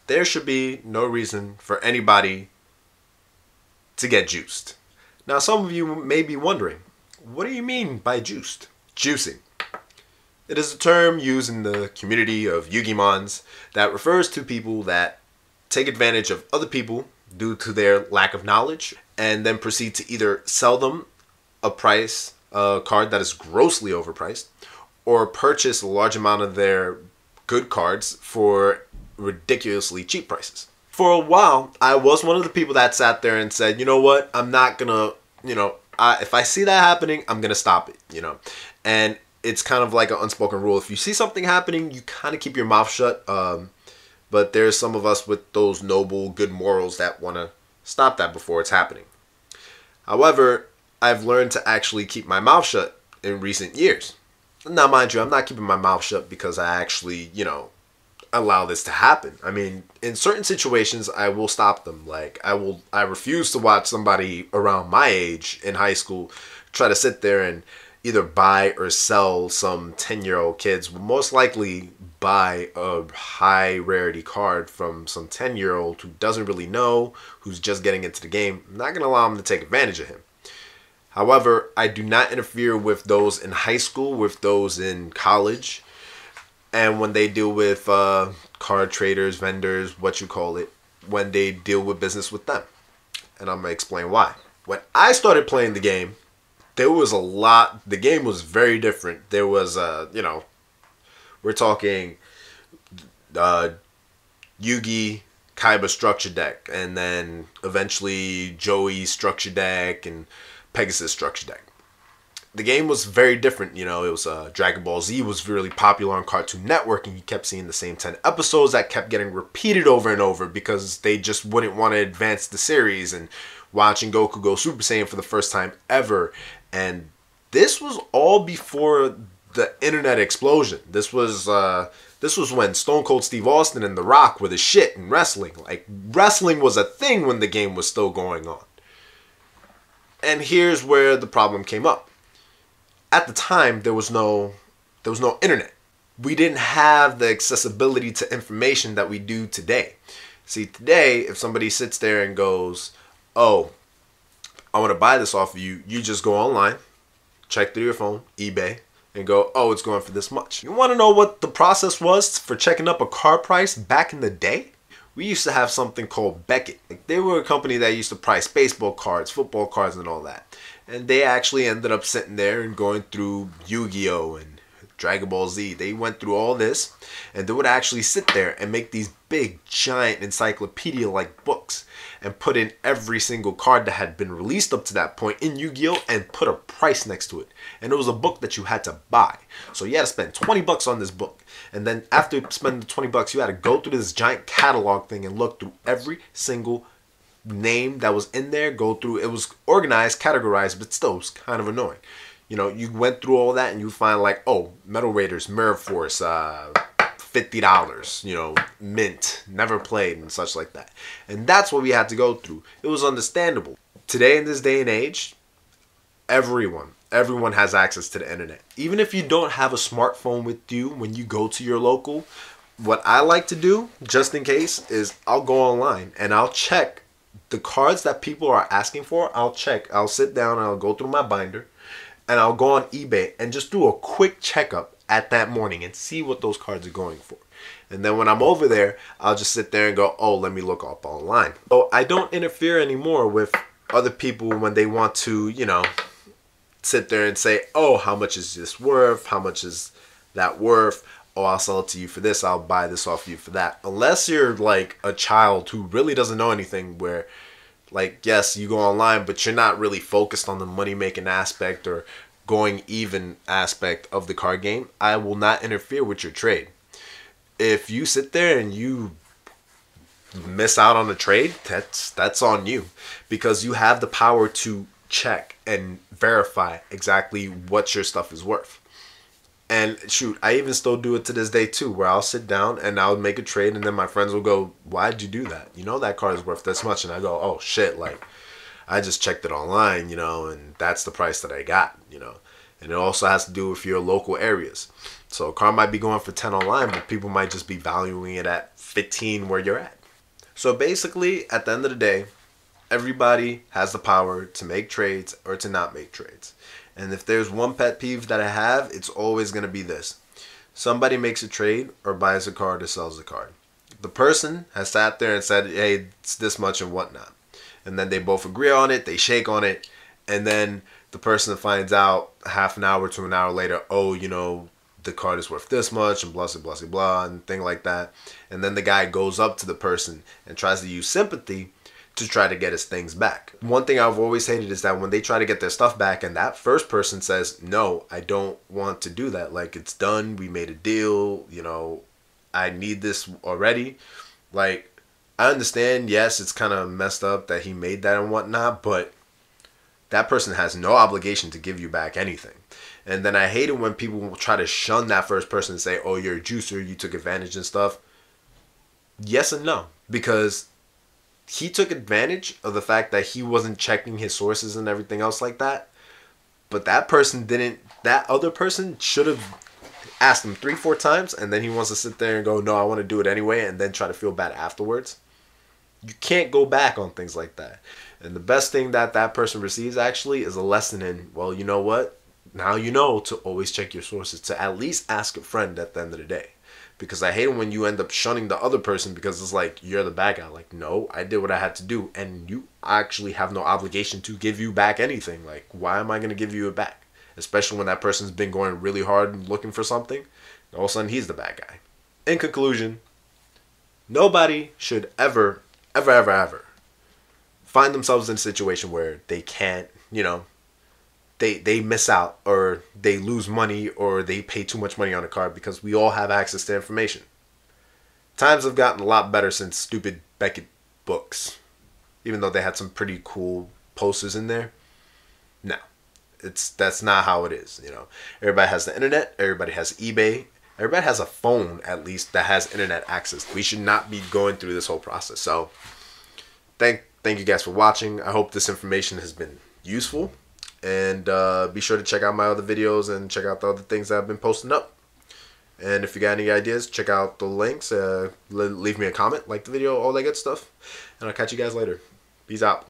there should be no reason for anybody to get juiced. Now, some of you may be wondering, what do you mean by juiced? Juicing. It is a term used in the community of Yu-Gi-Mons that refers to people that take advantage of other people due to their lack of knowledge and then proceed to either sell them a card that is grossly overpriced, or purchase a large amount of their good cards for ridiculously cheap prices. For a while, I was one of the people that sat there and said, you know what, I'm not gonna, if I see that happening, I'm gonna stop it, And it's kind of like an unspoken rule. If you see something happening, you kind of keep your mouth shut. But there's some of us with those noble, good morals that want to stop that before it's happening. However, I've learned to actually keep my mouth shut in recent years. Now, mind you, I'm not keeping my mouth shut because I actually, allow this to happen. I mean, in certain situations, I will stop them. Like, I refuse to watch somebody around my age in high school try to sit there and either buy or sell some 10-year-old kids. Will most likely buy a high rarity card from some 10-year-old who doesn't really know, who's just getting into the game. I'm not going to allow him to take advantage of him. However, I do not interfere with those in high school, with those in college, and when they deal with card traders, vendors, what you call it, when they deal with business with them. And I'm going to explain why. When I started playing the game, there was a lot. The game was very different. There was, we're talking Yugi, Kaiba structure deck, and then eventually Joey structure deck and Pegasus structure deck. The game was very different. It was Dragon Ball Z was really popular on Cartoon Network, and you kept seeing the same 10 episodes that kept getting repeated over and over because they just wouldn't want to advance the series, and watching Goku go Super Saiyan for the first time ever. And this was all before the internet explosion. This was when Stone Cold Steve Austin and The Rock were the shit in wrestling. Like, wrestling was a thing when the game was still going on. And here's where the problem came up. At the time, there was no internet. We didn't have the accessibility to information that we do today. See, today, if somebody sits there and goes, oh, I want to buy this off of you, you just go online, check through your phone, eBay, and go, oh, it's going for this much. You want to know what the process was for checking up a card price back in the day? We used to have something called Beckett. Like, they were a company that used to price baseball cards, football cards, and all that. And they actually ended up sitting there and going through Yu-Gi-Oh! And Dragon Ball Z. They went through all this, and they would actually sit there and make these big, giant encyclopedia-like books and put in every single card that had been released up to that point in Yu-Gi-Oh! And put a price next to it. And it was a book that you had to buy. So you had to spend 20 bucks on this book. And then after spending the 20 bucks, you had to go through this giant catalog thing and look through every single name that was in there. Go through, it was organized, categorized, but still it was kind of annoying. You went through all that and you find like, oh, Metal Raiders, Mirror Force, $50, mint, never played, and such like that. And that's what we had to go through. It was understandable. Today, in this day and age, everyone has access to the internet. Even if you don't have a smartphone with you when you go to your local, what I like to do, just in case, is I'll go online and I'll check the cards that people are asking for. I'll sit down and I'll go through my binder and I'll go on eBay and just do a quick checkup at that morning and see what those cards are going for. And then when I'm over there, I'll just sit there and go, oh, let me look up online. So I don't interfere anymore with other people when they want to, sit there and say, oh, how much is this worth? How much is that worth? Oh, I'll sell it to you for this. I'll buy this off you for that. Unless you're like a child who really doesn't know anything, where like, yes, you go online, but you're not really focused on the money-making aspect or going even aspect of the card game, I will not interfere with your trade. If you sit there and you miss out on a trade, that's on you, because you have the power to check and verify exactly what your stuff is worth. And shoot, I even still do it to this day too, where I'll sit down and I'll make a trade and then my friends will go, why'd you do that? That card is worth this much. And I go, oh shit, like I just checked it online, and that's the price that I got, And it also has to do with your local areas. So a card might be going for 10 online, but people might just be valuing it at 15 where you're at. So basically, at the end of the day, everybody has the power to make trades or to not make trades. And if there's one pet peeve that I have, it's always going to be this. Somebody makes a trade or buys a card or sells a card. The person has sat there and said, hey, it's this much and whatnot. And then they both agree on it, they shake on it, and then the person finds out half an hour to an hour later, oh, you know, the card is worth this much and blah, blah, blah, blah, and thing like that. And then the guy goes up to the person and tries to use sympathy to try to get his things back. One thing I've always hated is that when they try to get their stuff back and that first person says, no, I don't want to do that. Like, it's done. We made a deal. You know, I need this already. Like, I understand, yes, it's kind of messed up that he made that and whatnot, but that person has no obligation to give you back anything. And then I hate it when people will try to shun that first person and say, oh, you're a juicer, you took advantage and stuff. Yes and no. Because he took advantage of the fact that he wasn't checking his sources and everything else like that. But that person didn't, that other person should have asked him 3-4 times, and then he wants to sit there and go, no, I want to do it anyway, and then try to feel bad afterwards. You can't go back on things like that. And the best thing that that person receives actually is a lesson in, well, you know what? Now you know to always check your sources, to at least ask a friend at the end of the day. Because I hate it when you end up shunning the other person because it's like, you're the bad guy. Like, no, I did what I had to do. And you actually have no obligation to give you back anything. Like, why am I going to give you it back? Especially when that person's been going really hard looking for something. All of a sudden, he's the bad guy. In conclusion, nobody should ever find themselves in a situation where they can't, you know, they miss out or they lose money or they pay too much money on a card, because we all have access to information. Times have gotten a lot better since stupid Beckett books, even though they had some pretty cool posters in there. No, that's not how it is. You know, everybody has the internet, everybody has eBay, everybody has a phone at least that has internet access. We should not be going through this whole process. So thank you guys for watching. I hope this information has been useful. And be sure to check out my other videos and check out the other things that I've been posting up. And if you got any ideas, check out the links. Leave me a comment, like the video, all that good stuff. And I'll catch you guys later. Peace out.